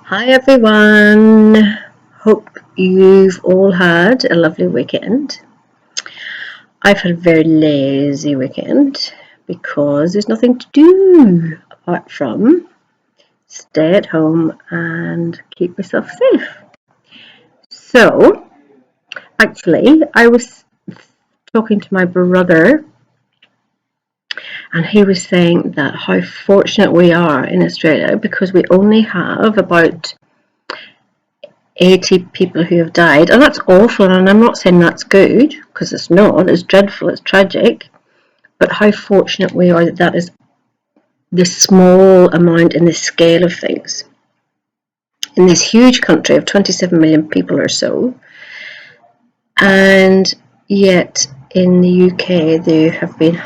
Hi everyone, hope you've all had a lovely weekend. I've had a very lazy weekend because there's nothing to do apart from stay at home and keep myself safe. So, actually, I was talking to my brother and he was saying that how fortunate we are in Australia because we only have about 80 people who have died, and that's awful, and I'm not saying that's good, because it's not, it's dreadful, it's tragic, but how fortunate we are that that is the small amount in the scale of things. In this huge country of 27 million people or so, and yet in the UK there have been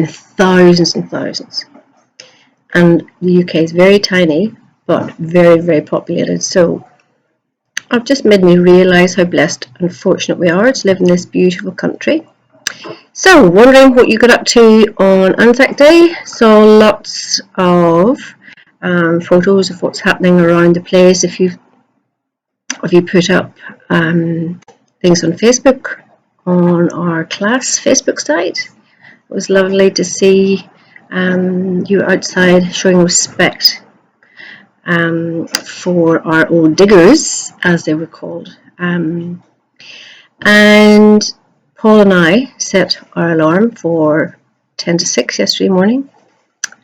thousands and thousands, and the UK is very tiny, but very, very populated, so I've just made me realise how blessed and fortunate we are to live in this beautiful country. So, wondering what you got up to on Anzac Day. Saw lots of photos of what's happening around the place. If you put up things on Facebook, on our class Facebook site, it was lovely to see you outside showing respect for our old diggers, as they were called. And Paul and I set our alarm for 10 to 6 yesterday morning,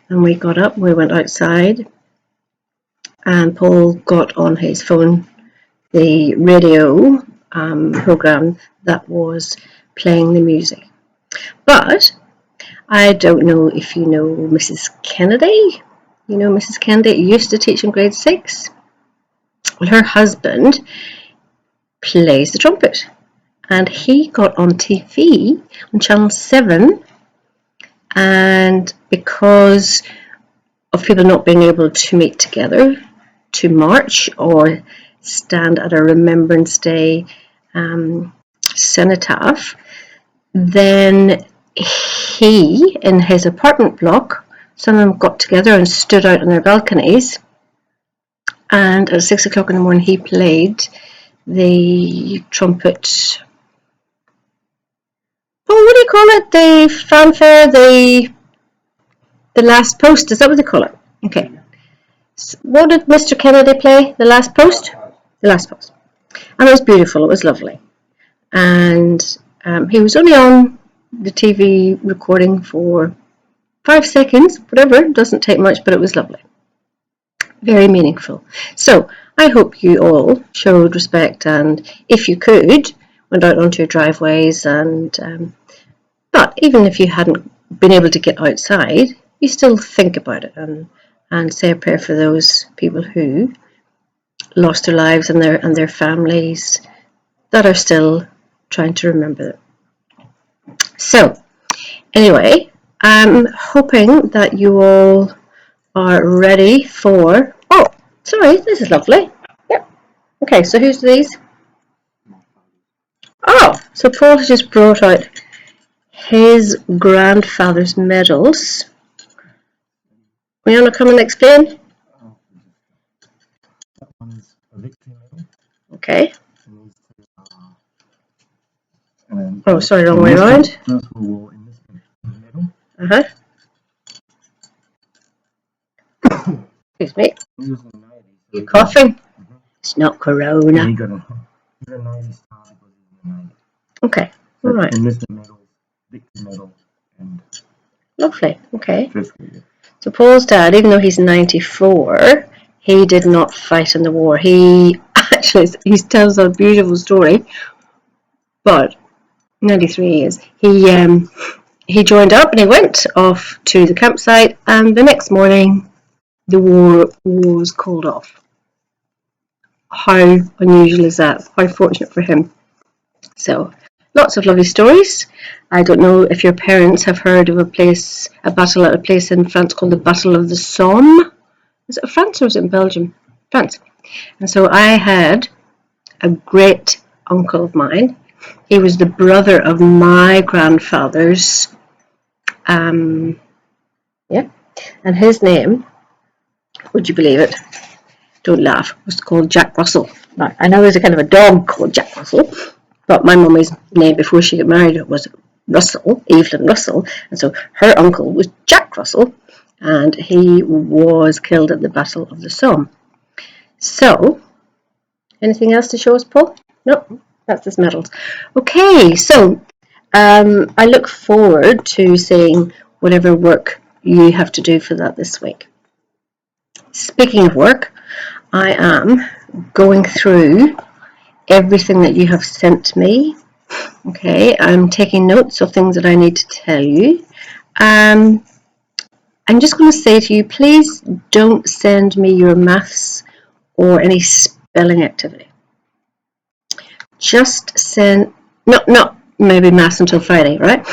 and we got up, we went outside, and Paul got on his phone the radio program that was playing the music. But I don't know if you know Mrs. Kennedy. You know Mrs. Kennedy used to teach in grade 6. Well, her husband plays the trumpet, and he got on TV on Channel 7, and because of people not being able to meet together to march or stand at a Remembrance Day cenotaph, then he, in his apartment block, some of them got together and stood out on their balconies, and at 6 o'clock in the morning he played the trumpet. Oh, what do you call it? The fanfare, the last post. Is that what they call it? Okay. So what did Mr. Kennedy play? The last post? The last post. And it was beautiful. It was lovely. And he was only on the TV recording for 5 seconds, whatever. It doesn't take much, but it was lovely. Very meaningful. So I hope you all showed respect, and if you could, went out onto your driveways, and but even if you hadn't been able to get outside, you still think about it and say a prayer for those people who lost their lives and their families that are still trying to remember them. So anyway, I'm hoping that you all are ready for... Oh, sorry, this is lovely. Yep. Okay, so who's these? Oh, so Paul has just brought out his grandfather's medals. You want to come and explain? That one's a victory medal. Okay. And oh, sorry, wrong way around. First World War enlistment medal. Uh-huh. Excuse me. He was in the Navy. So You coughing? Mm-hmm. It's not corona. Yeah, he got a Navy star because he was in the Navy. Okay, all right. Enlistment medal, victory medal, and... Lovely, okay. First World War. So Paul's dad, even though he's 94, he did not fight in the war. He actually, he tells a beautiful story, but 93 years. He joined up and he went off to the campsite, and the next morning the war was called off. How unusual is that? How fortunate for him. So lots of lovely stories. I don't know if your parents have heard of a battle at a place in France called the Battle of the Somme. Is it France or is it in Belgium? France. And so I had a great uncle of mine. He was the brother of my grandfather's, and his name Would you believe it? Don't laugh. It was called Jack Russell. Now, I know there's a kind of a dog called Jack Russell, but my mummy's name before she got married was Russell, Evelyn Russell, and so her uncle was Jack Russell, and he was killed at the Battle of the Somme. So, anything else to show us, Paul? No, that's his medals. Okay, so I look forward to seeing whatever work you have to do for that this week. Speaking of work, I am going through everything that you have sent me. Okay, I'm taking notes of things that I need to tell you. I'm just going to say to you, please don't send me your maths or any spelling activity. Just send, not maybe maths until Friday, right?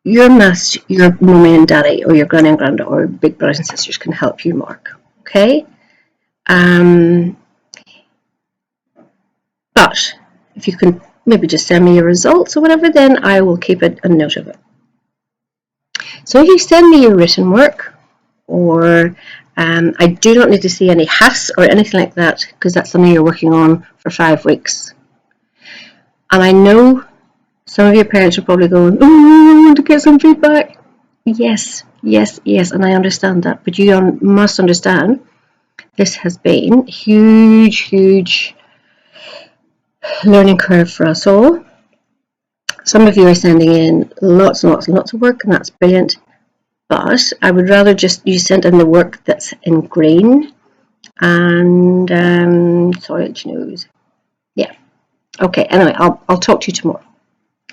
Your maths, your mummy and daddy or your granny and granda or big brothers and sisters can help you mark, okay? But if you can maybe just send me your results or whatever, then I will keep a note of it. So if you send me your written work, or I do not need to see any HAS or anything like that, because that's something you're working on for 5 weeks. And I know some of your parents are probably going, oh, I want to get some feedback. Yes, and I understand that. But you must understand, this has been huge learning curve for us all. Some of you are sending in lots and lots of work, and that's brilliant. But I would rather just you send in the work that's in green. And sorry, it's news. Yeah. Okay. Anyway, I'll talk to you tomorrow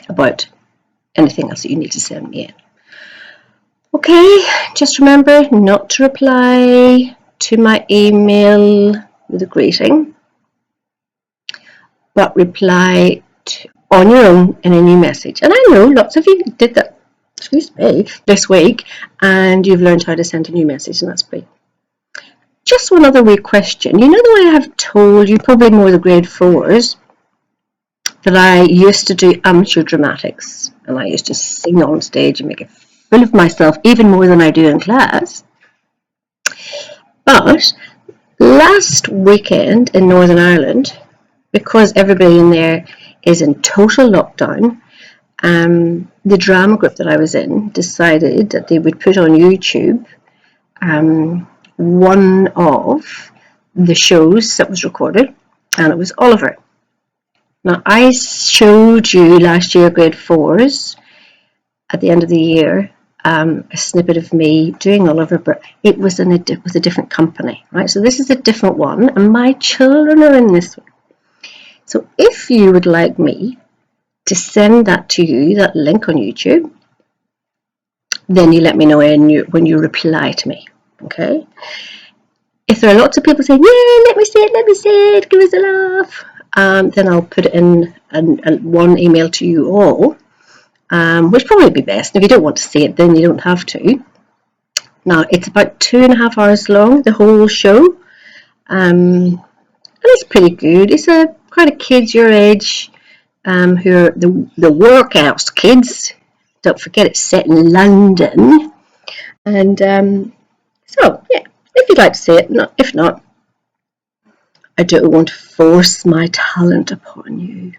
about anything else that you need to send me in. Okay. Just remember not to reply to my email with a greeting, but reply on your own in a new message. And I know lots of you did that, this week, and you've learned how to send a new message, and that's great. Just one other wee question. You know the way I have told you, probably more the grade 4s, that I used to do amateur dramatics, and I used to sing on stage and make a fool of myself even more than I do in class. But last weekend in Northern Ireland, because everybody in there is in total lockdown, the drama group that I was in decided that they would put on YouTube one of the shows that was recorded, and it was Oliver. Now, I showed you last year, grade 4s, at the end of the year, a snippet of me doing Oliver, but it was with a different company, right? So this is a different one, and my children are in this one. So if you would like me to send that to you, that link on YouTube, then you let me know when you reply to me, okay? If there are lots of people saying, yeah, let me see it, give us a laugh, then I'll put it in one email to you all, which probably would be best. If you don't want to see it, then you don't have to. Now, it's about 2.5 hours long, the whole show, and it's pretty good. It's quite a kids your age, who are the workhouse kids. Don't forget it's set in London. And so, yeah, if you'd like to see it, if not, I don't want to force my talent upon you.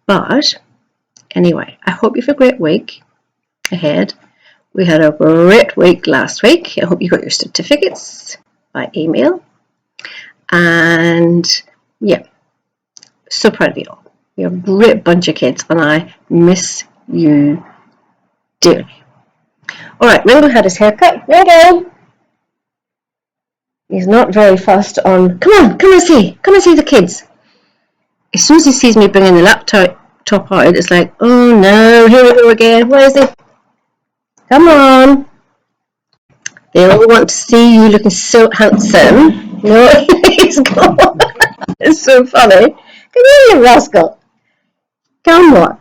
But anyway, I hope you have a great week ahead. We had a great week last week. I hope you got your certificates by email. And yeah, so proud of you all. You're a great bunch of kids, and I miss you dearly. All right, Ringo had his haircut. Ringo! He's not very fast on. Come and see the kids. As soon as he sees me bringing the laptop out, it's like, oh no, here we go again. Where is he? Come on. They all want to see you looking so handsome. No, he's gone. It's so funny. Come here, you rascal. Come on.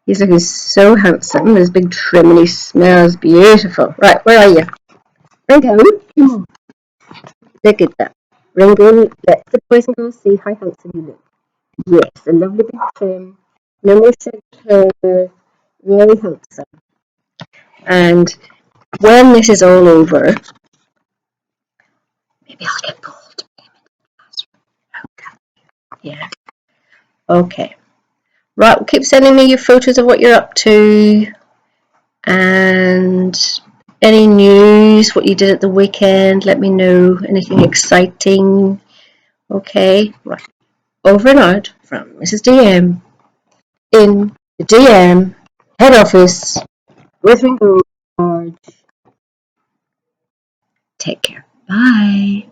He's looking so handsome with his big trim, and he smells beautiful. Right, where are you? Ringo, come on. Look at that. Ringo, let the boys and girls see how handsome you look. Yes, a lovely big trim. No more shed hair. Very handsome. And when this is all over, Maybe I'll get Paul to bring him into the classroom. Yeah. Okay. Right, well, keep sending me your photos of what you're up to and any news, what you did at the weekend. Let me know anything exciting. Okay, right. Over and out from Mrs. DM in the DM head office with Ringo. Take care. Bye.